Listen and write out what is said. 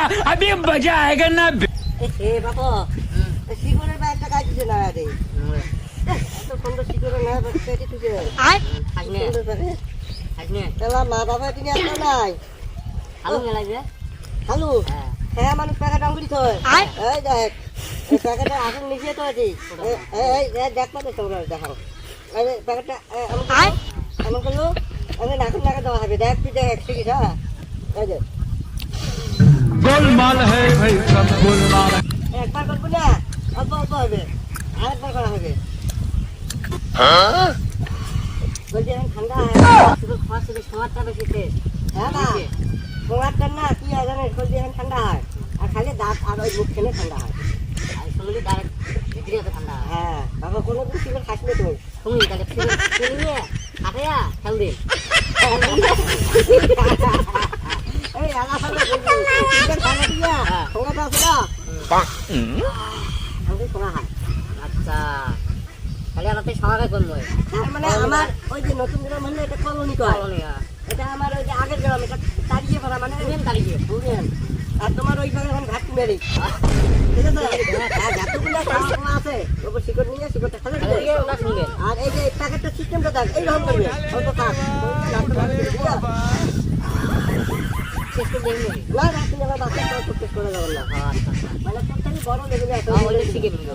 अभी मजा आएगा ना। এ বাবা শিকড়ের ব্যাগটা কাটছে না রে এত সুন্দর শিকড়ের না পেটে ঢুকে থাকনে থাকনে তাহলে মা বাবা তিনি আসলো নাই আলু লাগবে হ্যালো হ্যাঁ মানুষ প্যাকেট আঙ্গুলি থয় এই দেখ এই প্যাকেটে আসল নিচে তো আছে এই দেখ পাবে তোমরা দেখাও এই প্যাকেটটা এমন করলো আমি নাকুন নাকা দেওয়া হবে দেখ তুই দেখ ঠিক আছে হ্যাঁ এই যে गोलमाल है भाई सब गोलमाल है। একবার করবো না অল্প অল্প হবে আরেকবার করা হবে বলছি এখন ঠান্ডা শুধু খাওয়া শুধু খাওয়াটা বেশি টেস্ট হ্যাঁ না তোমারটা না কি হয় জানিস বলছি এখন ঠান্ডা হয় আর খালি দাঁত আর ওই মুখ খেলে ঠান্ডা হয় আর শুনলি ডাইরেক্ট ভিতরে তো ঠান্ডা হ্যাঁ বাবা কোনো দিন শিকড় খাসবে তুমি শুনলি তাহলে শুনি নিয়ে কাটাইয়া খেল দিন এই আলা ফালা বলছি শিকড় খাওয়া দিয়া ঠোঙাটা আছে না আমি শোনা হয় আচ্ছা তাহলে আমাকে সবাই করবো তার মানে আমার ওই যে নতুন গ্রাম হলে এটা কলোনি কয় এটা আমার ওই যে আগের গ্রাম এটা তাড়িয়ে ফেলা মানে তারিখে বুঝলেন আর তোমার ওই জায়গায় এখন ঘাট মেরি ঠিক আছে আর ঘাটগুলো খাওয়া আছে ওপর শিকড় নিয়ে শিকড়টা খালে দিবে না শুনবে আর এই যে প্যাকেটটা সিস্টেমটা দেখ এইরকম করবে অল্প থাক শেষ করে দেখবো না না তুমি আবার বাচ্চা করতে করে যাবেন না আচ্ছা মানে প্রত্যেকই বড় লেভেলে একটা শিখে নিল